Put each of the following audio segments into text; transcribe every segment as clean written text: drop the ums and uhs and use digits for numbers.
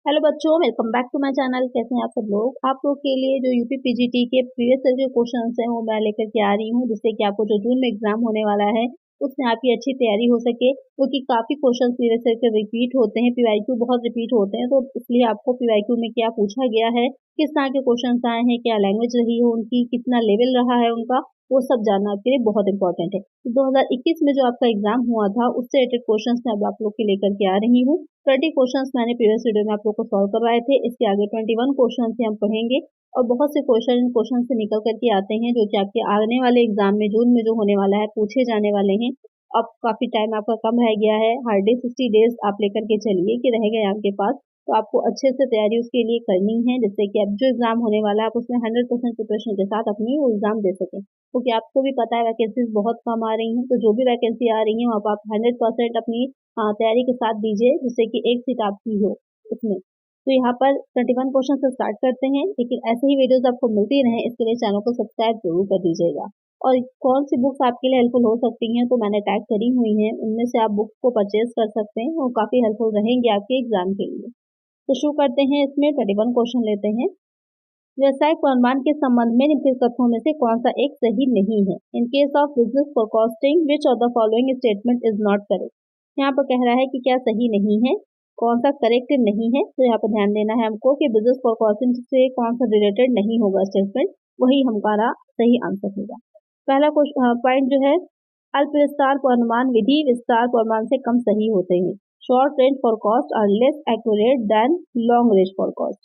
Hello बच्चों, welcome back to my channel. कैसे हैं आप सब लोग। आप लोग के लिए जो यूपी पीजीटी के प्रीवियस ईयर के क्वेश्चंस हैं वो मैं लेकर के आ रही हूँ, जिससे कि आपको जो जून में एग्जाम होने वाला है उसमें आपकी अच्छी तैयारी हो सके। क्योंकि काफी क्वेश्चन प्रीवियस ईयर के रिपीट होते हैं, पीवाईक्यू बहुत रिपीट होते हैं, तो इसलिए आपको पीवाईक्यू में क्या पूछा गया है, किस तरह के क्वेश्चन आए हैं, क्या लैंग्वेज रही है उनकी, कितना लेवल रहा है उनका, वो सब जानना आपके लिए बहुत इंपॉर्टेंट है। तो 2021 में जो आपका एग्जाम हुआ था उससे रिलेटेड क्वेश्चंस मैं अब आप लोग के लेकर के आ रही हूँ। 30 क्वेश्चंस मैंने प्रीवियस वीडियो में आप लोग को सॉल्व करवाए थे। इसके आगे 21 क्वेश्चन से हम पढ़ेंगे और बहुत से क्वेश्चन से निकल करके आते हैं जो कि आपके आने वाले एग्जाम में जून में जो होने वाला है पूछे जाने वाले हैं। अब काफी टाइम आपका कम रह गया है, हार्डली 60 डेज आप लेकर के चलिए कि रह गए आपके पास। तो आपको अच्छे से तैयारी उसके लिए करनी है, जिससे कि अब जो एग्जाम होने वाला है आप उसमें 100% प्रिपरेशन के साथ अपनी वो एग्जाम दे सकें। क्योंकि आपको भी पता है वैकेंसीज बहुत कम आ रही हैं, तो जो भी वैकेंसी आ रही है वहाँ पर आप 100% अपनी तैयारी के साथ दीजिए, जिससे कि एक सीट आपकी हो उसमें। तो यहाँ पर 21 क्वेश्चन से स्टार्ट करते हैं, लेकिन ऐसे ही वीडियोस आपको मिलती रहे इसके लिए चैनल को सब्सक्राइब जरूर कर दीजिएगा। और कौन सी बुक्स आपके लिए हेल्पफुल हो सकती हैं तो मैंने टैग करी हुई हैं, उनमें से आप बुक्स को परचेज कर सकते हैं और काफ़ी हेल्पफुल रहेंगे आपके एग्जाम के लिए। तो शुरू करते हैं, इसमें 21 क्वेश्चन लेते हैं। व्यवसायिक अनुमान के संबंध में निम्नलिखित कथनों में से कौन सा एक सही नहीं है। In case of business forecasting which of the following statement is not correct. यहाँ पर कह रहा है कि क्या सही नहीं है, कौन सा करेक्ट नहीं है। तो यहाँ पर ध्यान देना है हमको कि बिजनेस फोरकास्टिंग से कौन सा रिलेटेड नहीं होगा स्टेटमेंट, वही हमारा सही आंसर होगा। पहला पॉइंट जो है, अल्प विस्तार पूर्वानुमान विधि विस्तार पूर्वानुमान से कम सही होते हैं। Short range forecast are less accurate than long range forecast.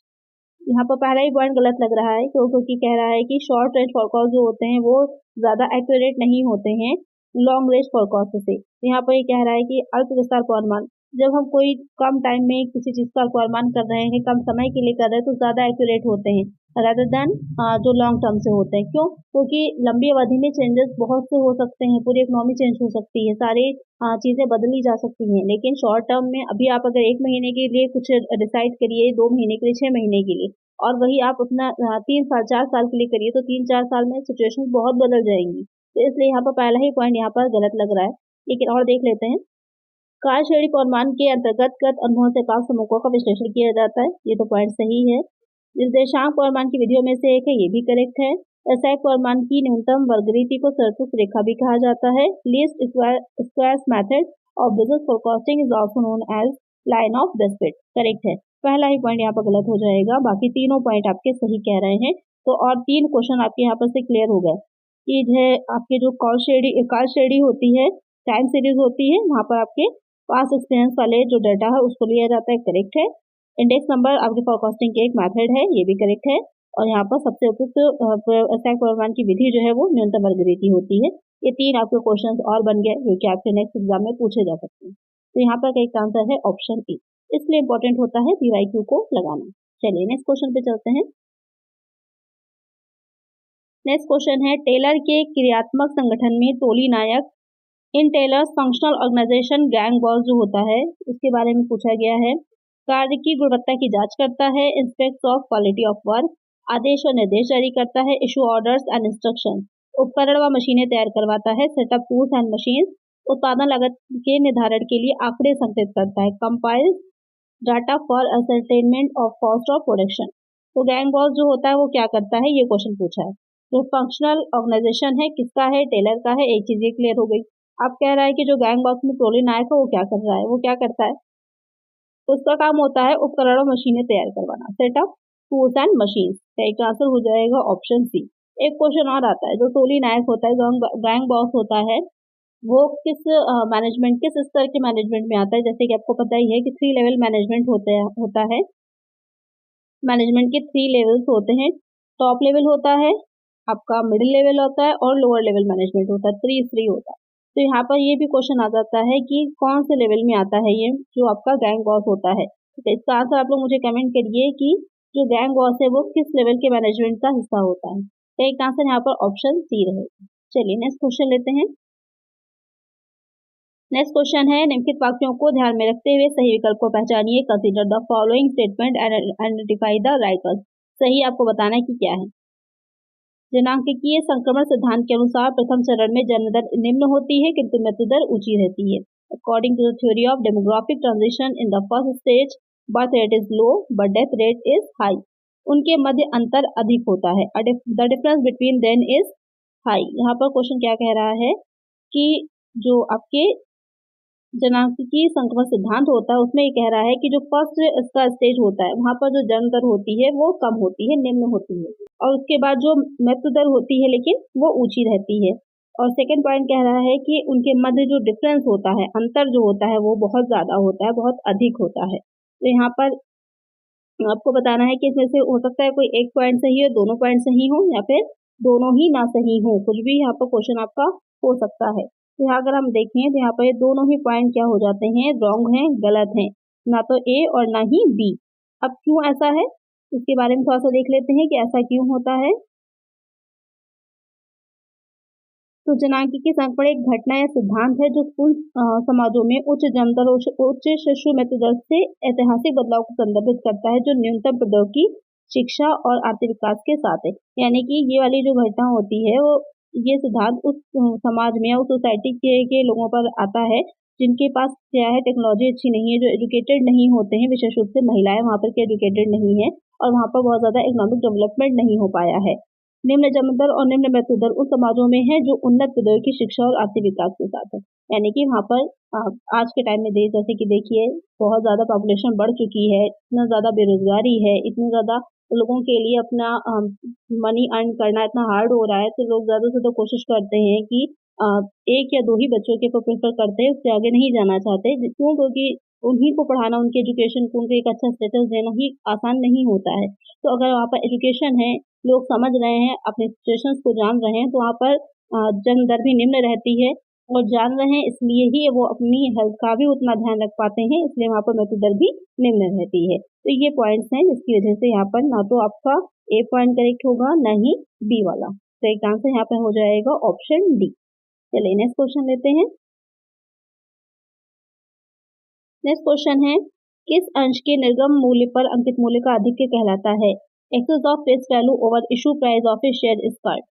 यहाँ पर पहला ही पॉइंट गलत लग रहा है, क्योंकि कह रहा है कि शॉर्ट रेंज फोरकास्ट जो होते हैं वो ज्यादा एक्यूरेट नहीं होते हैं लॉन्ग रेंज फोरकास्ट से। यहाँ पर ये कह रहा है कि अल्प विस्तार पूर्वानुमान, जब हम कोई कम टाइम में किसी चीज का पूर्वानुमान कर रहे हैं, कम समय के लिए कर रहे हैं, तो ज्यादा एक्यूरेट होते हैं rather देन जो लॉन्ग टर्म से होते हैं। क्यों? क्योंकि लंबी अवधि में चेंजेस बहुत से हो सकते हैं, पूरी इकोनॉमी चेंज हो सकती है, सारी चीजें बदली जा सकती हैं। लेकिन शॉर्ट टर्म में अभी आप अगर 1 महीने के लिए कुछ डिसाइड करिए, 2 महीने के लिए, 6 महीने के लिए, और वही आप अपना 3 साल 4 साल के लिए करिए, तो 3-4 साल में सिचुएशन बहुत बदल जाएंगी। तो इसलिए यहाँ पर पहला ही पॉइंट यहाँ पर गलत लग रहा है। लेकिन और देख लेते हैं। कार्यशैली पूर्वानुमान के अंतर्गत गत अनुभव से प्राप्त समूहों का विश्लेषण किया जाता है, ये तो पॉइंट सही है। निर्देशांक पूर्वानुमान की विधियों में से एक है, ये भी करेक्ट है। व्यवसायिक पूर्वानुमान की न्यूनतम वर्गरीति को सरसुख रेखा भी कहा जाता है। Least squares method of business forecasting is also known as line of best fit. Correct है। पहला ही पॉइंट यहाँ पर गलत हो जाएगा, बाकी तीनों पॉइंट आपके सही कह रहे हैं। तो और 3 क्वेश्चन आपके यहाँ पर से क्लियर हो गए कि जो आपके जो काल श्रेणी होती है, टाइम सीरीज होती है, वहां पर आपके पास एक्सपीरियंस वाले जो डाटा है उसको लिया जाता है। करेक्ट है। इंडेक्स नंबर आपके फोरकास्टिंग के एक मेथड है, ये भी करेक्ट है। और यहाँ पर सबसे उपयुक्त व्यवसायिक पूर्वानुमान की विधि जो है वो न्यूनतम वर्गरीति होती है। ये 3 आपके क्वेश्चन और बन गए जो कि आपके नेक्स्ट एग्जाम में पूछे जा सकते हैं। तो यहाँ पर करेक्ट आंसर है ऑप्शन ए। इसलिए इंपॉर्टेंट होता है पीवाईक्यू को लगाना। चलिए नेक्स्ट क्वेश्चन पे चलते हैं। नेक्स्ट क्वेश्चन है, टेलर के क्रियात्मक संगठन में टोली नायक in Taylor's functional organisation gang boss जो होता है उसके बारे में पूछा गया है। कार्य की गुणवत्ता की जांच करता है, inspect of quality of work, आदेश और निर्देश जारी करता है, इशू ऑर्डर्स एंड इंस्ट्रक्शन, उपकरण व मशीनें तैयार करवाता है, सेटअप टूल्स एंड मशीन, उत्पादन लागत के निर्धारण के लिए आंकड़े संकलित करता है, compiles data for ascertainment of cost of production. तो गैंग बॉस जो होता है वो क्या करता है, ये क्वेश्चन पूछा है। जो फंक्शनल ऑर्गेनाइजेशन है किसका है, टेलर का है। एक चीज ये क्लियर हो गई। अब कह रहा है कि जो गैंग बॉस में टोली नायक है वो क्या कर रहा है, वो क्या करता है, उसका काम होता है उपकरण और मशीनें तैयार करवाना, सेटअप टूल्स एंड मशीन। का आंसर हो जाएगा ऑप्शन सी। एक क्वेश्चन और आता है, जो टोली नायक होता है, गैंग बॉस होता है, वो किस मैनेजमेंट, किस स्तर के मैनेजमेंट में आता है। जैसे कि आपको पता ही है कि 3 लेवल मैनेजमेंट होता है। मैनेजमेंट के 3 लेवल्स होते हैं। टॉप लेवल होता है आपका, मिडिल लेवल होता है और लोअर लेवल मैनेजमेंट होता है। 3 होता है। तो यहाँ पर ये भी क्वेश्चन आ जाता है कि कौन से लेवल में आता है ये जो आपका गैंग बॉस होता है। तो इसका आंसर आप लोग मुझे कमेंट करिए कि जो गैंग बॉस है वो किस लेवल के मैनेजमेंट का हिस्सा होता है। तो एक आंसर यहाँ पर ऑप्शन सी रहेगा। चलिए नेक्स्ट क्वेश्चन लेते हैं। नेक्स्ट क्वेश्चन है, निम्नलिखित वाक्यों को ध्यान में रखते हुए सही विकल्प को पहचानिए। Consider the following statement and identify the right one. सही आपको बताना है कि क्या है। जनांकीय संक्रमण सिद्धांत के अनुसार प्रथम चरण में जन्म दर निम्न होती है किंतु मृत्यु दर ऊंची रहती है। According to the theory of demographic transition in the first stage birth rate is low but death rate is high, उनके मध्य अंतर अधिक होता है। The difference between then is high. यहाँ पर क्वेश्चन क्या कह रहा है कि जो आपके जनांकीय संक्रमण सिद्धांत होता है उसमें ये कह रहा है कि जो फर्स्ट इसका स्टेज होता है वहां पर जो जन्म दर होती है वो कम होती है, निम्न होती है, और उसके बाद जो मृत्यु दर होती है लेकिन वो ऊंची रहती है। और सेकंड पॉइंट कह रहा है कि उनके मध्य जो डिफरेंस होता है, अंतर जो होता है वो बहुत ज्यादा होता है, बहुत अधिक होता है। तो यहाँ पर आपको बताना है कि इसमें से हो सकता है कोई एक पॉइंट सही हो, दोनों पॉइंट सही हो, या फिर दोनों ही ना सही हो, कुछ भी यहाँ पर क्वेश्चन आपका हो सकता है। तो यहाँ अगर हम देखें तो यहाँ पर ये दोनों ही पॉइंट क्या हो जाते हैं, रॉन्ग हैं, गलत हैं, ना तो ए और ना ही बी। अब क्यों ऐसा है इसके बारे में थोड़ा सा देख लेते हैं कि ऐसा क्यों होता है। तो जनांकीय संक्रमण एक घटना या सिद्धांत है जो उन समाजों में उच्च जन्म दर और उच्च शिशु मृत्यु दर से ऐतिहासिक बदलाव को संदर्भित करता है जो न्यूनतम प्रौद्योगिकी, शिक्षा और आर्थिक विकास के साथ है। यानी कि ये वाली जो घटना होती है वो ये सिद्धांत उस समाज में या उस सोसाइटी के लोगों पर आता है जिनके पास क्या है, टेक्नोलॉजी अच्छी नहीं है, जो एजुकेटेड नहीं होते हैं, विशेष रूप से महिलाएं वहाँ पर के एजुकेटेड नहीं है और वहाँ पर बहुत ज्यादा इकोनॉमिक डेवलपमेंट नहीं हो पाया है। निम्न जन्म दर और निम्न मृत्यु दर उन समाजों में है जो उन्नत प्रौद्योगिकी, शिक्षा और आर्थिक विकास के साथ है। यानी कि वहाँ पर आज के टाइम में देश जैसे कि देखिए बहुत ज्यादा पॉपुलेशन बढ़ चुकी है, इतना ज्यादा बेरोजगारी है, इतनी ज्यादा लोगों के लिए अपना मनी अर्न करना इतना हार्ड हो रहा है, तो लोग ज्यादा से ज्यादा कोशिश करते हैं कि एक या दो ही बच्चों के प्रेफर करते हैं, उससे आगे नहीं जाना चाहते। क्यों? क्योंकि उन्हीं को पढ़ाना, उनकी एजुकेशन को उनको एक अच्छा स्टेटस देना ही आसान नहीं होता है। तो अगर वहाँ पर एजुकेशन है, लोग समझ रहे हैं, अपने सिचुएशंस को जान रहे हैं, तो वहाँ पर जन्म दर भी निम्न रहती है, और जान रहे हैं इसलिए ही वो अपनी हेल्थ का भी उतना ध्यान रख पाते हैं, इसलिए वहाँ पर मृत्यु दर भी निम्न रहती है। तो ये पॉइंट्स हैं जिसकी वजह से यहाँ पर ना तो आपका ए पॉइंट करेक्ट होगा ना ही बी वाला। तो एक आंसर यहाँ पर हो जाएगा ऑप्शन डी। चलिए नेक्स्ट क्वेश्चन लेते हैं। नेक्स्ट क्वेश्चन है, किस अंश के निर्गम मूल्य पर अंकित मूल्य का आधिक्य कहलाता है? Excess of face value over issue price of a share is called.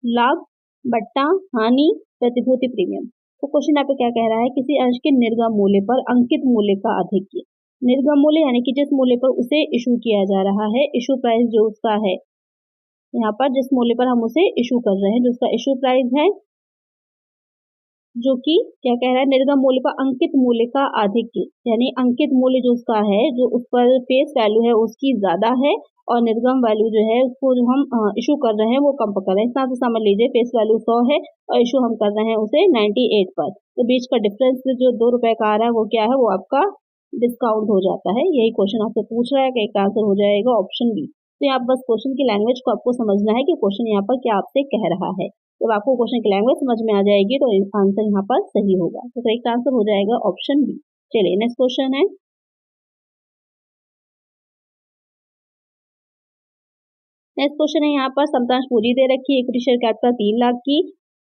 लाभ, बट्टा, हानि, प्रतिभूति प्रीमियम। तो क्वेश्चन यहाँ पे क्या कह रहा है, किसी अंश के निर्गम मूल्य पर अंकित मूल्य का आधिक्य। निर्गम मूल्य यानी कि जिस मूल्य पर उसे इशू किया जा रहा है, इशू प्राइस जो उसका है, यहाँ पर जिस मूल्य पर हम उसे इशू कर रहे हैं, जो उसका इशू प्राइस है, जो कि क्या कह रहा है, निर्गम मूल्य पर अंकित मूल्य का आधिक्य, यानी अंकित मूल्य जो उसका है, जो उस पर फेस वैल्यू है उसकी ज्यादा है, और निर्गम वैल्यू जो है उसको जो हम इशू कर रहे हैं वो कम कर रहे हैं। इस तरह से समझ लीजिए फेस वैल्यू 100 है और इशू हम कर रहे हैं उसे 98 पर, तो बीच का डिफरेंस जो 2 रुपए का आ रहा है वो क्या है, वो आपका डिस्काउंट हो जाता है। यही क्वेश्चन आपसे पूछ रहा है कि एक आंसर हो जाएगा ऑप्शन बी। तो यहाँ बस क्वेश्चन की लैंग्वेज को आपको समझना है कि क्वेश्चन यहाँ पर क्या आपसे कह रहा है। जब आपको क्वेश्चन की लैंग्वेज समझ में आ जाएगी तो आंसर यहाँ पर सही होगा। तो करेक्ट आंसर हो जाएगा ऑप्शन बी। चलिए नेक्स्ट क्वेश्चन है, नेक्स्ट क्वेश्चन है यहाँ पर समतांश पूंजी दे रखी है, इक्विटी शेयर कैपिटल 3 लाख की,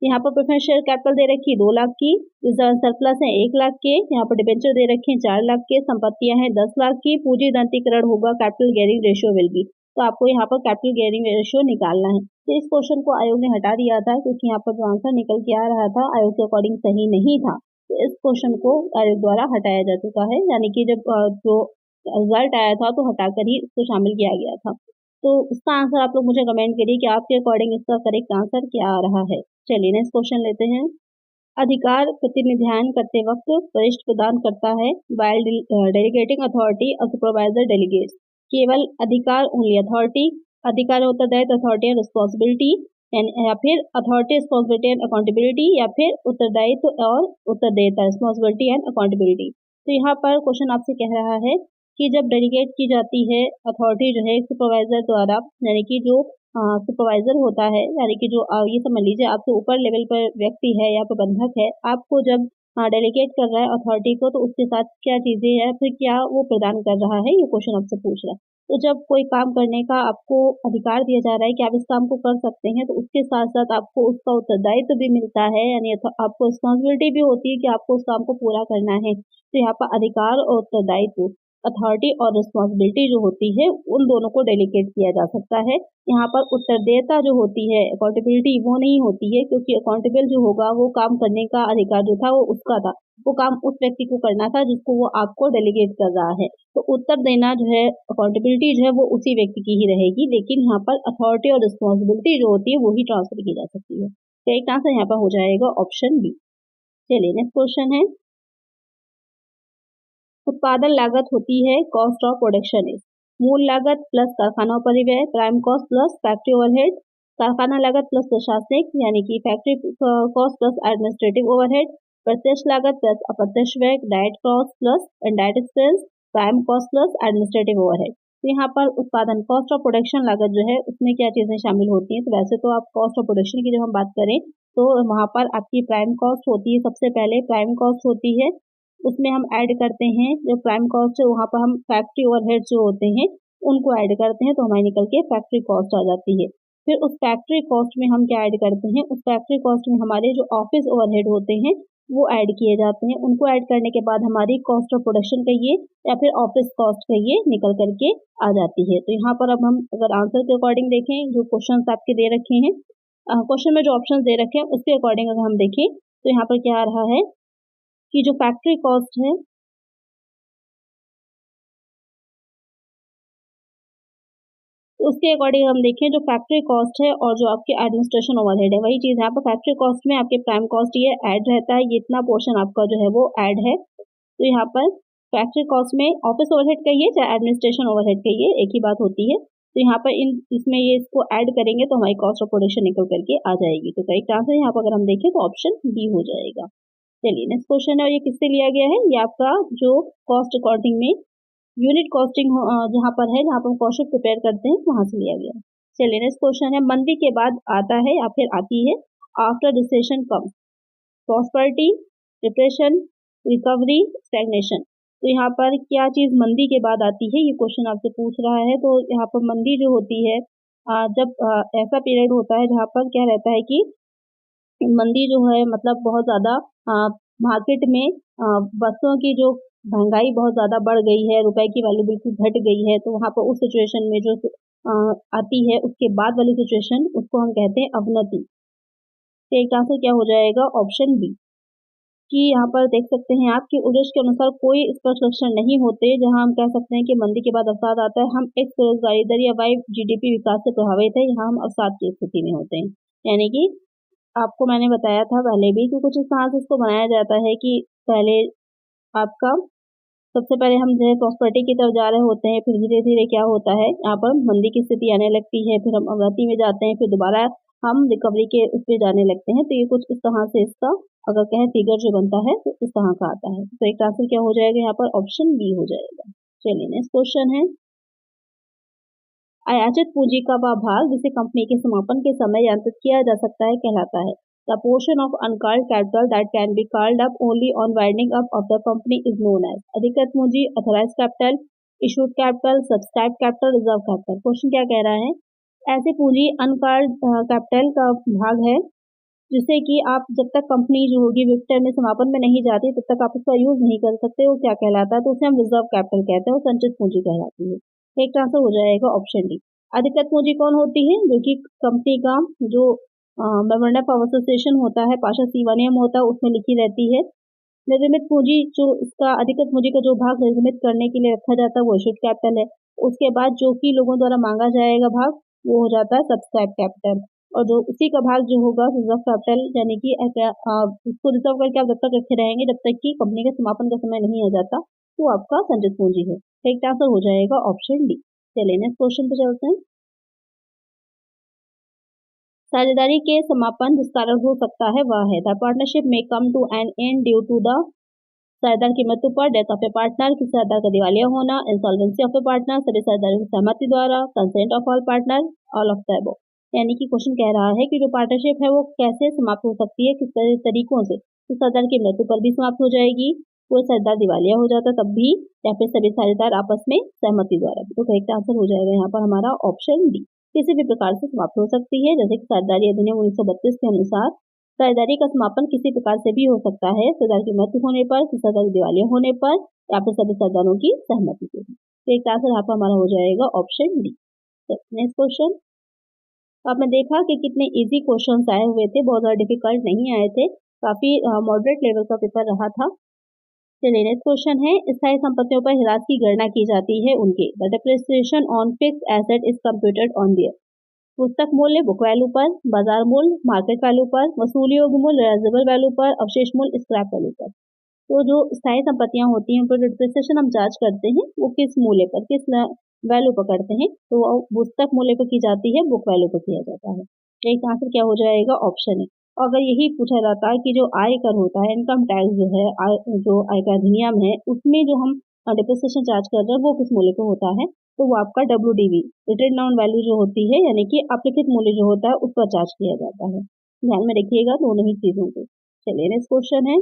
यहाँ पर प्रेफरेंस शेयर कैपिटल दे रखी है 2 लाख की, रिजर्व सरप्लस है 1 लाख के, यहाँ पर डिबेंचर दे रखे हैं 4 लाख के, संपत्तियां हैं 10 लाख की, पूंजी धनतीकरण होगा, capital gearing ratio will be. तो आपको यहाँ पर कैपिटल गेयरिंग रेशियो निकालना है। तो इस क्वेश्चन को आयोग ने हटा दिया था क्योंकि यहाँ पर जो आंसर निकल के आ रहा था आयोग के अकॉर्डिंग सही नहीं था, तो इस क्वेश्चन को आयोग द्वारा हटाया जा चुका है, यानी कि जब जो रिजल्ट आया था तो हटाकर ही इसको शामिल किया गया था। तो इसका आंसर आप लोग मुझे कमेंट करिए कि आपके अकॉर्डिंग इसका करेक्ट आंसर क्या आ रहा है। चलिए नेक्स्ट क्वेश्चन लेते हैं। अधिकार प्रतिनिधान करते वक्त वरिष्ठ प्रदान करता है while delegating authority a supervisor delegates। केवल अधिकार ओनली अथॉरिटी, अधिकार होता है अथॉरिटी एंड रिस्पॉन्सिबिलिटी, या फिर अथॉरिटी रिस्पॉन्सिबिलिटी एंड अकाउंटेबिलिटी, या फिर उत्तरदायित्व और उत्तरदेयता रिस्पॉन्सिबिलिटी एंड अकाउंटेबिलिटी। तो यहाँ पर क्वेश्चन आपसे कह रहा है कि जब डेलीगेट की जाती है अथॉरिटी जो है सुपरवाइजर द्वारा, यानी कि जो सुपरवाइजर होता है, यानी कि जो ये समझ लीजिए आपसे ऊपर लेवल पर व्यक्ति है या प्रबंधक है, आपको जब डेलीगेट कर रहा है अथॉरिटी को, तो उसके साथ क्या चीजें या फिर क्या वो प्रदान कर रहा है, ये क्वेश्चन आपसे पूछ रहा है। तो जब कोई काम करने का आपको अधिकार दिया जा रहा है कि आप इस काम को कर सकते हैं, तो उसके साथ साथ आपको उसका उत्तरदायित्व भी मिलता है, यानी आपको रिस्पॉन्सिबिलिटी भी होती है कि आपको उस काम को पूरा करना है। तो यहाँ पर अधिकार और उत्तरदायित्व अथॉरिटी और रिस्पॉन्सिबिलिटी जो होती है उन दोनों को डेलीगेट किया जा सकता है। यहाँ पर उत्तरदेयता जो होती है, अकाउंटेबिलिटी वो नहीं होती है, क्योंकि अकाउंटेबल जो होगा वो काम करने का अधिकार जो था वो उसका था, वो काम उस व्यक्ति को करना था जिसको वो आपको डेलीगेट कर रहा है। तो उत्तर देना जो है, अकाउंटेबिलिटी जो है वो उसी व्यक्ति की ही रहेगी, लेकिन यहाँ पर अथॉरिटी और रिस्पॉन्सिबिलिटी जो होती है वो ही ट्रांसफर की जा सकती है। तो एक आंसर यहाँ पर हो जाएगा ऑप्शन बी। चलिए नेक्स्ट क्वेश्चन है, उत्पादन लागत होती है कॉस्ट ऑफ प्रोडक्शन इज मूल लागत प्लस कारखाना परिव्यय, prime cost plus factory overhead, कारखाना लागत प्लस प्रशासनिक यानी कि factory cost plus administrative overhead, प्रत्यक्ष लागत प्लस अप्रत्यक्ष व्यय, direct cost plus indirect expense, prime cost plus administrative overhead. तो यहाँ पर उत्पादन कॉस्ट ऑफ प्रोडक्शन लागत जो है उसमें क्या चीजें शामिल होती हैं? तो वैसे तो आप कॉस्ट ऑफ प्रोडक्शन की जब हम बात करें तो वहाँ पर आपकी प्राइम कॉस्ट होती है, सबसे पहले प्राइम कॉस्ट होती है, उसमें हम ऐड करते हैं जो प्राइम कॉस्ट है, वहाँ पर हम फैक्ट्री ओवरहेड जो होते हैं उनको ऐड करते हैं, तो हमारी निकल के फैक्ट्री कॉस्ट आ जाती है। फिर उस फैक्ट्री कॉस्ट में हम क्या ऐड करते हैं? उस फैक्ट्री कॉस्ट में हमारे जो ऑफिस ओवरहेड होते हैं वो ऐड किए जाते हैं। उनको ऐड करने के बाद हमारी कॉस्ट ऑफ प्रोडक्शन कहिए या फिर ऑफिस कॉस्ट कहिए निकल करके आ जाती है। तो यहाँ पर अब हम अगर आंसर के अकॉर्डिंग देखें, जो क्वेश्चन आपके दे रखे हैं, क्वेश्चन में जो ऑप्शन दे रखे हैं उसके अकॉर्डिंग अगर हम देखें तो यहाँ पर क्या आ रहा है कि जो फैक्ट्री कॉस्ट है उसके अकॉर्डिंग हम देखें, जो फैक्ट्री कॉस्ट है और जो आपके एडमिनिस्ट्रेशन ओवरहेड है वही चीज़ है। यहाँ पर फैक्ट्री कॉस्ट में आपके प्राइम कॉस्ट ये ऐड रहता है, ये इतना पोर्शन आपका जो है वो ऐड है। तो यहाँ पर फैक्ट्री कॉस्ट में ऑफिस ओवरहेड कहिए चाहे एडमिनिस्ट्रेशन ओवरहेड कहिए एक ही बात होती है। तो यहाँ पर इसमें ये इसको ऐड करेंगे तो हमारी कॉस्ट ऑफ प्रोडक्शन निकल करके आ जाएगी। तो करेक्ट आंसर यहाँ पर अगर हम देखें तो ऑप्शन बी हो जाएगा। चलिए नेक्स्ट क्वेश्चन है, और ये किससे लिया गया है? ये आपका जो कॉस्ट अकॉर्डिंग में यूनिट कॉस्टिंग जहाँ पर है, जहाँ पर हम कॉस्ट शीट प्रिपेयर करते हैं वहां से लिया गया। चलिए नेक्स्ट क्वेश्चन है, मंदी के बाद आता है या फिर आती है after recession comes prosperity, depression, recovery, stagnation. तो यहाँ पर क्या चीज मंदी के बाद आती है, ये क्वेश्चन आपसे पूछ रहा है। तो यहाँ पर मंदी जो होती है, जब ऐसा पीरियड होता है जहाँ पर क्या रहता है कि मंदी जो है मतलब बहुत ज़्यादा मार्केट में वस्तुओं की जो महंगाई बहुत ज़्यादा बढ़ गई है, रुपए की वैल्यू बिल्कुल घट गई है, तो वहाँ पर उस सिचुएशन में जो आती है उसके बाद वाली सिचुएशन उसको हम कहते हैं अवनति। तो एक आंसर क्या हो जाएगा? Option B. कि यहाँ पर देख सकते हैं आप कि उद्देश्य के अनुसार कोई स्पष्ट लक्षण नहीं होते जहाँ हम कह सकते हैं कि मंदी के बाद अवसाद आता है। हम एक बेरोजगारी दर या वाई जीडीपी विकास से प्रभावित है, यहाँ हम अवसाद की स्थिति में होते हैं। यानी कि आपको मैंने बताया था पहले भी कि कुछ इस तरह से इसको बनाया जाता है कि पहले आपका सबसे पहले हम जो है प्रॉस्पेरिटी की तरफ जा रहे होते हैं, फिर धीरे धीरे क्या होता है यहाँ पर मंदी की स्थिति आने लगती है, फिर हम अवनति में जाते हैं, फिर दोबारा हम रिकवरी के उस पर जाने लगते हैं। तो ये कुछ इस तरह से इसका अगर कहें फिगर जो बनता है तो इस तरह का आता है। तो एक आंसर क्या हो जाएगा यहाँ पर? ऑप्शन बी हो जाएगा। चलिए नेक्स्ट क्वेश्चन है, आयातित पूंजी का वह भाग जिसे कंपनी के समापन के समय यांत्रित किया जा सकता है कहलाता है। The portion of uncalled capital that can be called up only on winding up of the company is known as अधिकृत पूंजी, authorized capital, issued capital, subscribed capital, reserve capital। Question क्या कह रहा है? ऐसी पूंजी अनकॉल्ड कैपिटल का भाग है जिसे कि आप जब तक कंपनी जो होगी विक्टर में समापन में नहीं जाती तब तक आप उसका यूज नहीं कर सकते। वो क्या कहलाता है? तो उसे हम रिजर्व कैपिटल कहते हैं, वो संचित पूंजी कहलाती है। एक आंसर हो जाएगा ऑप्शन डी। अधिकृत पूंजी कौन होती है? जो कि कंपनी का जो मेमोरेंडम ऑफ एसोसिएशन होता है, पाशा सीवा नियम होता है, उसमें लिखी रहती है। निर्गमित पूंजी जो इसका अधिकृत पूंजी का जो भाग निर्गमित करने के लिए रखा जाता है वो इशूड कैपिटल है। उसके बाद जो कि लोगों द्वारा मांगा जाएगा भाग वो हो जाता है सब्सक्राइब कैपिटल, और जो उसी का भाग जो होगा रिजर्व कैपिटल, यानी कि उसको रिजर्व करके आप जब तक रखे रहेंगे जब तक कि कंपनी का समापन का समय नहीं आ जाता, तो आपका संचित पूंजी है। एक आंसर हो जाएगा ऑप्शन डी। चलिए नेक्स्ट क्वेश्चन पे चलते हैं। साझेदारी के समापन जिस कारण हो सकता है वह है द पार्टनरशिप में come to an end due to the साझेदार की मृत्यु पर, डेथ ऑफ ए पार्टनर, किसी साझेदार का दिवालिया होना, इंसॉल्वेंसी ऑफ ए पार्टनर, सभी साझेदारों की सहमति द्वारा, consent of all partner, all of the above. यानी कि क्वेश्चन कह रहा है कि जो पार्टनरशिप है वो कैसे समाप्त हो सकती है, किस तरीकों से। तो साझेदार की मृत्यु पर भी समाप्त हो जाएगी, कोई साझेदार दिवालिया हो जाता तब भी, या फिर सभी साझेदार आपस में सहमति द्वारा भी। तो करेक्ट आंसर हो जाएगा यहाँ पर हमारा ऑप्शन डी। किसी भी प्रकार से समाप्त हो सकती है, जैसे कि साझेदारी अधिनियम 1932 के अनुसार साझेदारी का समापन किसी प्रकार से भी हो सकता है, साझेदार की मृत्यु होने पर, साझेदार की दिवालिया होने पर या फिर सभी साझेदारों की सहमति से भी। तो एक आंसर यहाँ पर हमारा हो जाएगा ऑप्शन डी। Next question. आपने देखा कि कितने इजी क्वेश्चंस आए हुए थे, बहुत ज़्यादा डिफिकल्ट नहीं आए थे, काफ़ी मॉडरेट लेवल का पेपर रहा था। चलिए नेक्स्ट क्वेश्चन है, स्थायी संपत्तियों पर ह्रास की गणना की जाती है उनके। The depreciation on fixed asset is computed on their. पुस्तक मूल्य बुक वैल्यू पर, बाजार मूल्य मार्केट वैल्यू पर, वसूली योग्य मूल्य रियलाइजेबल वैल्यू पर, अवशेष मूल्य स्क्रैप वैल्यू पर। तो जो स्थायी संपत्तियां होती हैं उन पर डिप्रिसिएशन हम चार्ज करते हैं वो किस मूल्य पर, किस वैल्यू पर करते हैं, तो वो पुस्तक मूल्य पर की जाती है, बुक वैल्यू पर किया जाता है। एक आंसर क्या हो जाएगा ऑप्शन है। अगर यही पूछा जाता है कि जो आयकर होता है, इनकम टैक्स जो है, जो आयकर अधिनियम है, उसमें जो हम डिप्रिसिएशन चार्ज कर रहे हैं वो किस मूल्य पर होता है, तो वो आपका WDV रिटेन डाउन वैल्यू जो होती है, यानी कि अपलिखित मूल्य जो होता है उस पर चार्ज किया जाता है। ध्यान में रखिएगा दोनों ही चीजों को। चलिए नेक्स्ट क्वेश्चन है,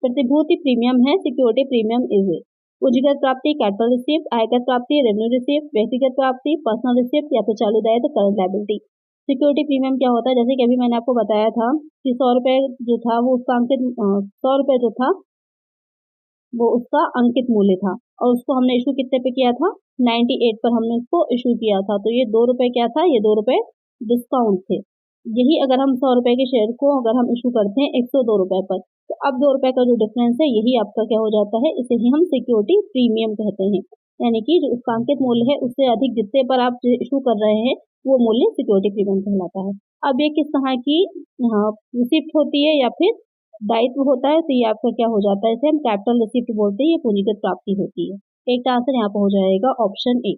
प्रतिभूति प्रीमियम है, सिक्योरिटी प्रीमियम इज ए। पूंजीगत प्राप्ति कैपिटल रिसिप्ट, आयकर प्राप्ति रेवेन्यू रिसिप्ट, व्यक्तिगत प्राप्ति पर्सनल रिसिप्ट या फिर चालू दायित्व करंट लायबिलिटी। सिक्योरिटी प्रीमियम क्या होता है, जैसे कि अभी मैंने आपको बताया था कि 100 रुपये जो था वो उसका अंकित 100 रुपये जो था वो उसका अंकित मूल्य था और उसको हमने इशू कितने पे किया था, 98 पर हमने उसको इशू किया था। तो ये 2 रुपये क्या था, ये 2 रुपये डिस्काउंट थे। यही अगर हम 100 रुपये के शेयर को अगर हम इशू करते हैं 102 रुपये पर, तो अब 2 रुपये का जो डिफरेंस है यही आपका क्या हो जाता है, इसे ही हम सिक्योरिटी प्रीमियम कहते हैं। यानी कि जो उसका अंकित मूल्य है उससे अधिक जितने पर आप इशू कर रहे हैं वो मूल्य सिक्योरिटी प्रीमियम कहलाता है। अब ये किस तरह की रिसिप्ट होती है या फिर दायित्व होता है, तो ये आपका क्या हो जाता है, इसे हम कैपिटल रिसिप्ट बोलते हैं, ये पूंजीगत प्राप्ति होती है। एक आंसर यहाँ पर हो जाएगा ऑप्शन ए।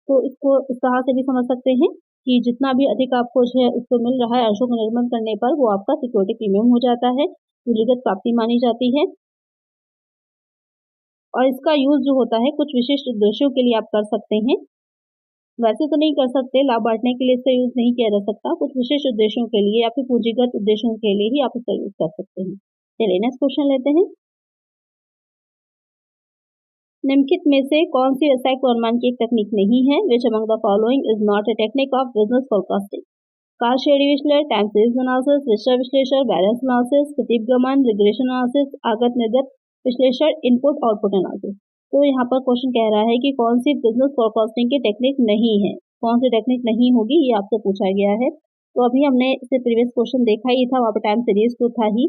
तो इसको इस तरह से भी समझ सकते हैं कि जितना भी अधिक आपको जो है उसको मिल रहा है अंशों को निर्गमन करने पर वो आपका सिक्योरिटी प्रीमियम हो जाता है, पूंजीगत प्राप्ति मानी जाती है। और इसका यूज जो होता है कुछ विशिष्ट उद्देश्यों के लिए आप कर सकते हैं, वैसे तो नहीं कर सकते, लाभ बांटने के लिए इसका यूज नहीं किया जा सकता, कुछ विशेष उद्देश्यों के लिए या फिर पूंजीगत उद्देश्यों के लिए ही आप इसका यूज कर सकते हैं। चलिए नेक्स्ट क्वेश्चन लेते हैं। निम्नलिखित में से कौन सी व्यवसाय को अनुमान की एक तकनीक नहीं है, which among the following is not a technique of business forecasting. काल श्रेणी विश्लेषण, टाइम सीरीज एनालिसिस, विषय विश्लेषण, बैलेंस एनालिसिस, प्रतिगमन, रिग्रेशन एनालिसिस, आगत निर्गत विश्लेषण, इनपुट आउटपुट एनालिसिस। तो यहाँ पर क्वेश्चन कह रहा है कि कौन सी बिजनेस फोरकास्टिंग की टेक्निक नहीं है, कौन सी टेक्निक नहीं होगी, ये आपसे पूछा गया है। तो अभी हमने इसे प्रीवियस क्वेश्चन देखा ही था, वहाँ पर टाइम सीरीज तो था ही,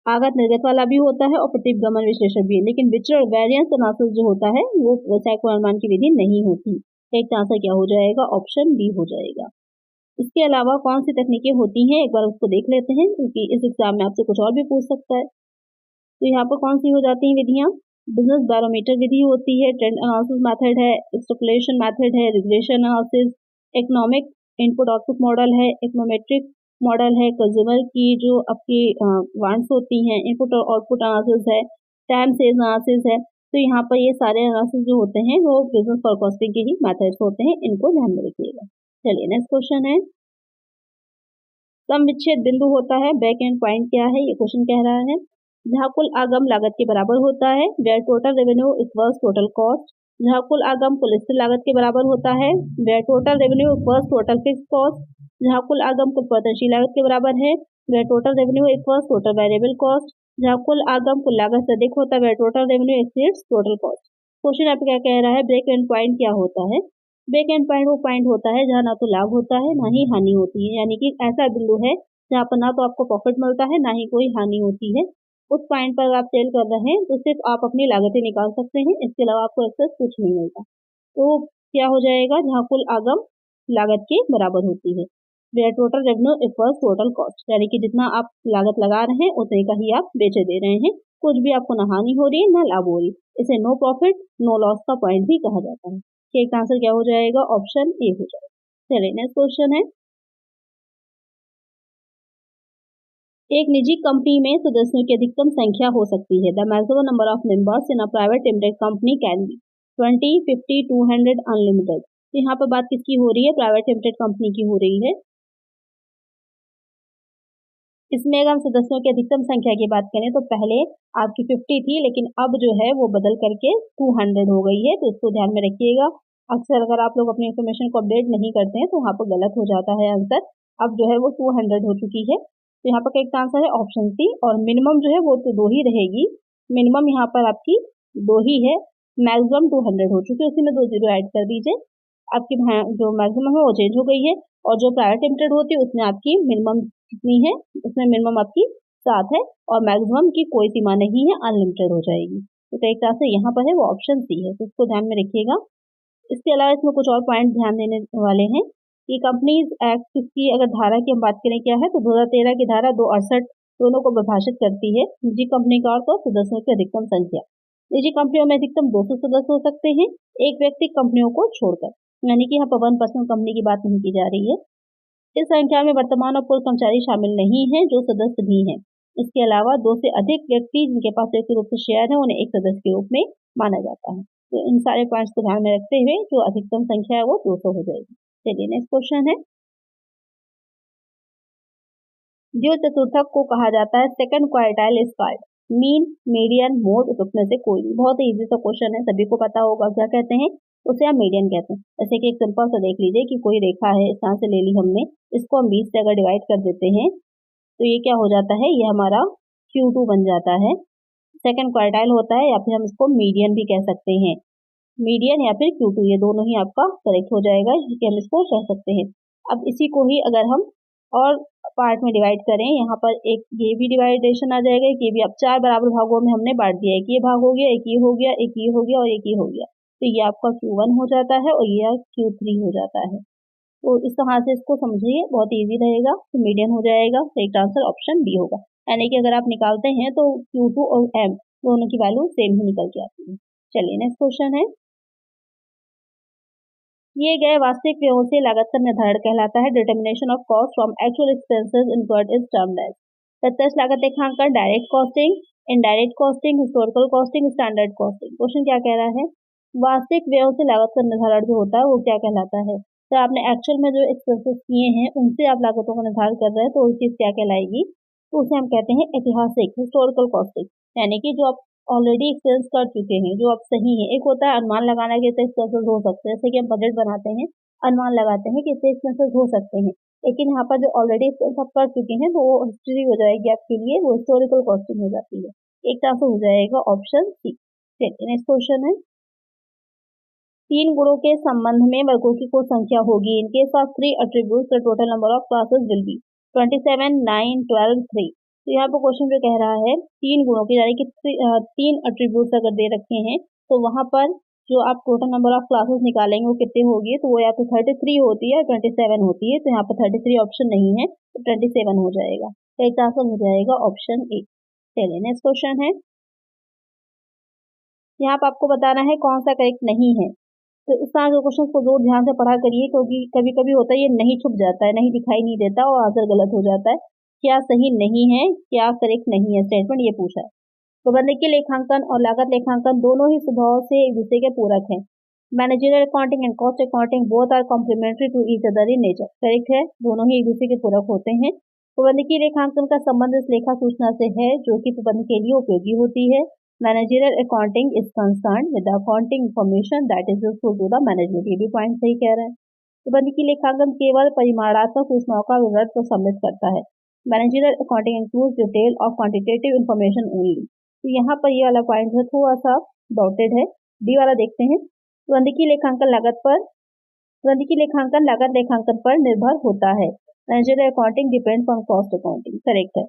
आगत निर्गत वाला भी होता है और प्रतिगमन विश्लेषण भी, लेकिन विचरण वेरिएंस एनालिसिस जो होता है वो व्यवसाय को अनुमान की विधि नहीं होती। एक आंसर क्या हो जाएगा, ऑप्शन बी हो जाएगा। इसके अलावा कौन सी तकनीकें होती हैं एक बार उसको देख लेते हैं, क्योंकि इस एग्जाम में आपसे कुछ और भी पूछ सकता है। तो यहाँ पर कौन सी हो जाती हैं विधियाँ, बिजनेस बैरोमीटर विधि होती है, ट्रेंड एनालिसिस मेथड है, एक्सट्रपलेशन मेथड है, regression analysis, economic input output model है, इकोनोमेट्रिक मॉडल है, कंज्यूमर की जो आपकी वांट्स होती हैं, इनपुट और आउटपुट एनालिसिस है, टाइम सीरीज एनालिसिस है। तो यहाँ पर ये सारे एनालिसिस जो होते हैं वो बिजनेस फोरकास्टिंग के ही मेथड्स होते हैं, इनको ध्यान में रखिएगा। चलिए नेक्स्ट क्वेश्चन है, सम विच्छेद बिंदु होता है, ब्रेक एंड पॉइंट क्या है, ये क्वेश्चन कह रहा है। जहाँ कुल आगम लागत के बराबर होता है, where total revenue equals total cost. जहाँ कुल आगम कुल स्थिर लागत के बराबर होता है, where total revenue equals total fixed cost. जहाँ कुल आगम कुल परिवर्तनशील लागत के बराबर है, where total revenue equals total variable cost. जहाँ कुल आगम कुल लागत से अधिक होता है, where total revenue exceeds total cost. Question आपको क्या कह रहा है, ब्रेक एंड पॉइंट क्या होता है। ब्रेक एंड पॉइंट वो पॉइंट होता है जहाँ ना तो लाभ होता है ना ही हानि होती है, यानी कि ऐसा बिंदु है जहाँ पर ना तो आपको प्रॉफिट मिलता है ना ही कोई हानि होती है। उस पॉइंट पर आप सेल कर रहे हैं तो सिर्फ आप अपनी लागतें निकाल सकते हैं, इसके अलावा आपको एक्सेस कुछ नहीं मिलता। तो क्या हो जाएगा, जहाँ कुल आगम लागत के बराबर होती है, where total revenue equals total cost, यानी कि जितना आप लागत लगा रहे हैं उतने का ही आप बेचे दे रहे हैं, कुछ भी आपको ना हानि हो रही है ना लाभ हो रही, इसे नो प्रॉफिट नो लॉस का पॉइंट भी कहा जाता है। एक आंसर क्या हो जाएगा, ऑप्शन ए हो जाएगा। चलिए नेक्स्ट क्वेश्चन है, एक निजी कंपनी में सदस्यों की अधिकतम संख्या हो सकती है, the maximum number of members in a private limited company can be 20, 50, 200 unlimited. तो यहाँ पर बात किसकी हो रही है, प्राइवेट लिमिटेड कंपनी की हो रही है। इसमें अगर हम सदस्यों की अधिकतम संख्या की बात करें तो पहले आपकी 50 थी, लेकिन अब जो है वो बदल करके 200 हो गई है, तो इसको ध्यान में रखिएगा। अक्सर अगर आप लोग अपनी इन्फॉर्मेशन को अपडेट नहीं करते हैं तो वहाँ पर गलत हो जाता है आंसर। अब जो है वो 200 हो चुकी है। तो यहाँ पर करेक्ट आंसर है ऑप्शन सी। और मिनिमम जो है वो तो 2 ही रहेगी, मिनिमम यहाँ पर आपकी 2 ही है, मैक्सिमम 200 हो चुकी है, उसी में 2 जीरो ऐड कर दीजिए, आपकी जो मैक्सिमम है वो चेंज हो गई है। और जो प्राइवेट लिमिटेड होती है उसमें आपकी मिनिमम कितनी है, उसमें मिनिमम आपकी 7 है और मैक्सिमम की कोई सीमा नहीं है, अनलिमिटेड हो जाएगी। तो करेक्ट आंसर यहाँ पर है वो ऑप्शन सी है, तो इसको ध्यान में रखिएगा। इसके अलावा इसमें कुछ और पॉइंट ध्यान देने वाले हैं कि कंपनीज एक्ट की अगर धारा की हम बात करें क्या है, तो 2013 की धारा 268 दोनों को परिभाषित करती है। निजी कंपनी का अर्थ और सदस्यों की अधिकतम संख्या। निजी कंपनियों में अधिकतम 200 सदस्य हो सकते हैं, एक व्यक्ति कंपनियों को छोड़कर, यानी कि यहाँ पर 1% कंपनी की बात नहीं की जा रही है। इस संख्या में वर्तमान और पूर्व कर्मचारी शामिल नहीं है जो सदस्य भी हैं। इसके अलावा 2 से अधिक व्यक्ति जिनके पास व्यक्ति रूप से शेयर है उन्हें एक सदस्य के रूप में माना जाता है। तो इन सारे पॉइंट्स को ध्यान में रखते हुए जो अधिकतम संख्या है वो 200 हो जाएगी। चलिए नेक्स्ट क्वेश्चन है, जो चतुर्थक को कहा जाता है second quartile is called mean, median, mode, उपमेय से कोई भी। बहुत ही इजी सा क्वेश्चन है, सभी को पता होगा क्या कहते हैं, उसे हम मीडियन कहते हैं। जैसे कि एक सिंपल सा देख लीजिए कि कोई रेखा है, इस तरह से ले ली हमने, इसको हम 20 से अगर डिवाइड कर देते हैं तो ये क्या हो जाता है, ये हमारा Q2 बन जाता है, सेकंड क्वार्टाइल होता है, या फिर हम इसको मीडियन भी कह सकते हैं। मीडियन या फिर Q2 ये दोनों ही आपका करेक्ट हो जाएगा, इसलिए हम इसको कह सकते हैं। अब इसी को ही अगर हम और पार्ट में डिवाइड करें, यहाँ पर एक ये भी डिवाइडेशन आ जाएगा, एक ये भी। अब 4 बराबर भागों में हमने बांट दिया, एक ये भाग हो गया, एक ये हो गया, एक ये हो गया और एक ये हो गया। तो ये आपका Q1 हो जाता है और ये Q3 हो जाता है। तो इस तरह से इसको समझिए, बहुत इजी रहेगा। तो मीडियन हो जाएगा, करेक्ट आंसर ऑप्शन बी होगा। यानी कि अगर आप निकालते हैं तो Q2 और M दोनों की वैल्यू सेम ही निकल के आती है। चलिए नेक्स्ट क्वेश्चन है, किए गए वास्तविक व्ययों से लागत का निर्धारण कहलाता है। Determination of cost from actual expenses incurred is termed as. प्रत्यक्ष लागत लेखांकन, direct costing, indirect costing, historical costing, standard costing. Question क्या कह रहा है, वास्तविक व्ययों से लागत का निर्धारण जो होता है वो क्या कहलाता है। तो आपने एक्चुअल में जो एक्सपेंसेस किए हैं उनसे आप लागतों का निर्धारण कर रहे हैं, तो वो चीज क्या कहलाएगी, तो उसे हम कहते हैं ऐतिहासिक, हिस्टोरिकल कॉस्टिंग। यानी कि जो आप ऑलरेडी एक्सपेंस कर चुके हैं, जो अब सही है। एक होता है अनुमान लगाना कि इतने एक्सपेंसेस हो सकते हैं, जैसे कि हम बजट बनाते हैं, अनुमान लगाते हैं कि इतने एक्सपेंसेस हो सकते हैं, लेकिन यहाँ पर जो ऑलरेडी एक्सपेंस आप कर चुके हैं तो वो हिस्ट्री हो जाएगी आपके लिए, वो हिस्टोरिकल कॉस्टिंग हो जाती है। एक तरह से हो जाएगा ऑप्शन सी। चलिए नेक्स्ट क्वेश्चन है, 3 गुणों के संबंध में वर्गों की कुल संख्या होगी। इनके साथ 3 attributes the total number of classes will be 27, 9, 12, 3। तो यहाँ पर क्वेश्चन जो कह रहा है 3 गुणों की, यानी कि 3 एट्रीब्यूट्स अगर दे रखे हैं तो वहां पर जो आप टोटल नंबर ऑफ क्लासेस निकालेंगे वो कितने होगी, तो वो या तो 33 होती है या 27 होती है। तो यहाँ पर 33 ऑप्शन नहीं है, तो 27 हो जाएगा। तो एक आंसर हो जाएगा ऑप्शन ए। चलिए नेक्स्ट क्वेश्चन है, यहाँ पर आपको बताना है कौन सा करेक्ट नहीं है। तो इस तरह के क्वेश्चन को जोर ध्यान से पढ़ा करिए, क्योंकि कभी कभी होता है ये नहीं छुप जाता है, नहीं दिखाई नहीं देता और आंसर गलत हो जाता है। क्या सही नहीं है, क्या करेक्ट नहीं है स्टेटमेंट, ये पूछा है। प्रबंधकीय लेखांकन और लागत लेखांकन दोनों ही स्वभाव से एक दूसरे के पूरक हैं। Managerial accounting and cost accounting both are complementary to each other in nature. Correct है, दोनों ही एक दूसरे के पूरक होते हैं। प्रबंधकीय लेखांकन का संबंध इस लेखा सूचना से है जो कि प्रबंध के लिए उपयोगी होती है। Managerial accounting is concern with the accounting information that is useful to the management. ये भी पॉइंट सही कह रहे हैं। प्रबंधकीय लेखांकन केवल परिमाणात्मक सूचनाओं का विवरण को सम्मिलित करता है। Managerial accounting includes detail of quantitative information only. तो यहाँ पर ये वाला पॉइंट है थोड़ा सा डॉटेड है। डी वाला देखते हैं, प्रबंधकीय लेखांकन लागत लेखांकन पर निर्भर होता है। Managerial accounting depends on cost accounting. Correct है,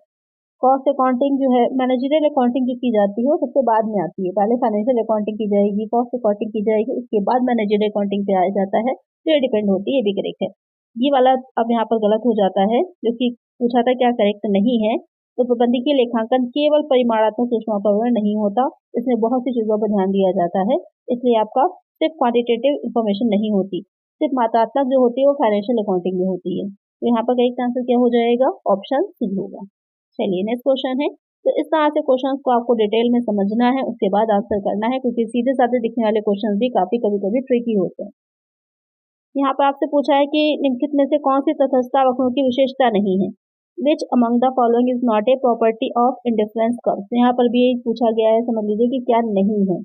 कॉस्ट अकाउंटिंग जो है, मैनेजरियल अकाउंटिंग जो की जाती है वो सबसे बाद में आती है। पहले फाइनेंशियल अकाउंटिंग की जाएगी, कॉस्ट अकाउंटिंग की जाएगी, उसके बाद मैनेजरियल अकाउंटिंग पे आ जाता है। तो ये डिपेंड होती है, ये भी करेक्ट है। ये वाला अब यहाँ पर गलत हो जाता है, जो कि पूछा था क्या करेक्ट नहीं है। तो प्रबंधकीय लेखांकन केवल परिमाणात्मक सूचनाओं पर विवरण नहीं होता, इसमें बहुत सी चीजों पर ध्यान दिया जाता है। इसलिए आपका सिर्फ क्वांटिटेटिव इंफॉर्मेशन नहीं होती, सिर्फ मात्रात्मक जो होती है वो फाइनेंशियल अकाउंटिंग में होती है। तो यहाँ पर करेक्ट आंसर क्या हो जाएगा, ऑप्शन सी होगा। चलिए नेक्स्ट क्वेश्चन है, तो इस तरह से क्वेश्चंस को आपको डिटेल में समझना है, उसके बाद आंसर करना है, क्योंकि सीधे साधे दिखने वाले क्वेश्चंस भी काफी कभी ट्रिकी होते हैं। यहाँ पर आपसे पूछा है कि निम्नलिखित में से कौन सी तटस्थता वक्रों की विशेषता नहीं है। Which among the following is not a property of indifference curve. यहाँ पर भी पूछा गया है, समझ लीजिए कि क्या नहीं है।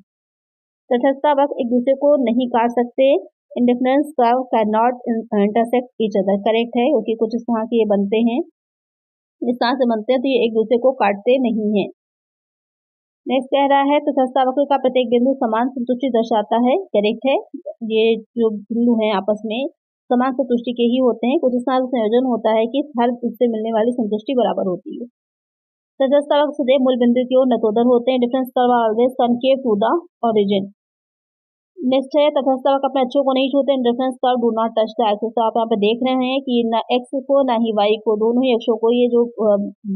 तटस्थता वक्र एक दूसरे को नहीं काट सकते, indifference curve can not intersect each other, correct है, क्योंकि कुछ इस तरह के ये बनते हैं, इस तरह से बनते हैं तो ये एक दूसरे को काटते नहीं हैं। नेक्स्ट कह रहा है तटस्थ वक्र का प्रत्येक बिंदु समान संतुष्टि दर्शाता है, करेक्ट है, ये जो बिंदु हैं आपस में समान संतुष्टि के ही होते हैं। कुछ इस तरह से संयोजन होता है कि हर इससे मिलने वाली संतुष्टि बराबर होती है। तटस्थ वक्र सदैव मूल बिंदु की ओर नतोदर होते हैं। Difference curve are always concave to the origin. Next है तटस्थ वक्र अपने अक्षों को नहीं छूते। Difference curve do not touch the axis. तो आप यहाँ पे देख रहे हैं कि ना एक्स को ना ही वाई को, दोनों ही अक्षों को ये जो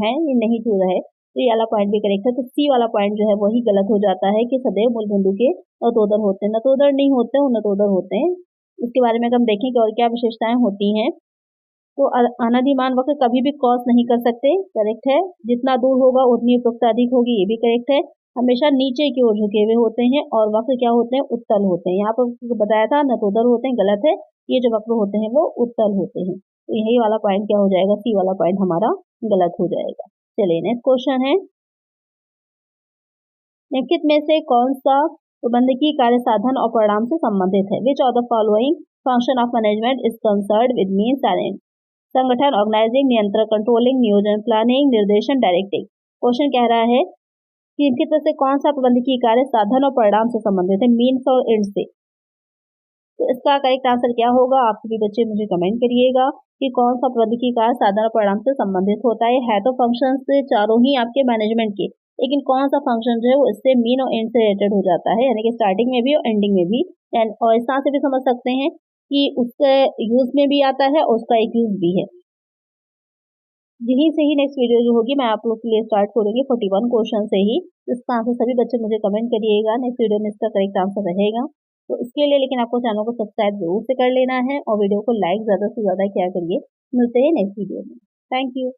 है ये नहीं छू रहा है, तो ये वाला पॉइंट भी करेक्ट है। तो सी वाला पॉइंट जो है वही गलत हो जाता है कि सदैव मूल बिंदु के नतोदर होते हैं। नतोदर नहीं होते, वो नतोदर होते हैं। इसके बारे में अगर हम देखें कि और क्या विशेषताएं होती हैं, तो अनधिमान वक्र कभी भी क्रॉस नहीं कर सकते, करेक्ट है। जितना दूर होगा उतनी उपयुक्तता अधिक होगी, ये भी करेक्ट है। हमेशा नीचे की ओर झुके हुए होते हैं और वक्र क्या होते हैं, उत्तल होते हैं। यहाँ पर बताया था नतोदर होते हैं, गलत है। ये जो वक्र होते हैं वो उत्तल होते हैं। तो यही वाला पॉइंट क्या हो जाएगा, सी वाला पॉइंट हमारा गलत हो जाएगा। चलिए नेक्स्ट क्वेश्चन है, निम्नलिखित में से कौन सा प्रबंधकीय कार्य साधन और परिणाम से संबंधित है? Which of the following function of management is concerned with means and संगठन, ऑर्गेनाइजिंग, नियंत्रण, कंट्रोलिंग, नियोजन, प्लानिंग, निर्देशन, डायरेक्टिंग। क्वेश्चन कह रहा है कि निम्नलिखित में से कौन सा प्रबंधकीय कार्य साधन और परिणाम से संबंधित है, मीन्स और एंड से। तो इसका करेक्ट आंसर क्या होगा, आप सभी बच्चे मुझे कमेंट करिएगा कि कौन सा प्रबंधकीय कार्य साधन और परिणाम से संबंधित होता है तो फंक्शन से चारों ही आपके मैनेजमेंट के, लेकिन कौन सा फंक्शन जो है वो इससे मीन और एंड से रिलेटेड हो जाता है, यानी कि स्टार्टिंग में भी और एंडिंग में भी। और इस तरह से भी समझ सकते हैं कि उसके यूज में भी आता है और उसका एक यूज भी है। यहीं से ही नेक्स्ट वीडियो जो होगी मैं आप लोग के लिए स्टार्ट करूंगी 41 क्वेश्चन से ही। इसका आंसर सभी बच्चे मुझे कमेंट करिएगा, नेक्स्ट वीडियो में इसका करेक्ट आंसर रहेगा। तो इसके लिए लेकिन आपको चैनल को सब्सक्राइब जरूर से कर लेना है और वीडियो को लाइक ज़्यादा से ज़्यादा किया करिए। मिलते हैं नेक्स्ट वीडियो में। Thank you.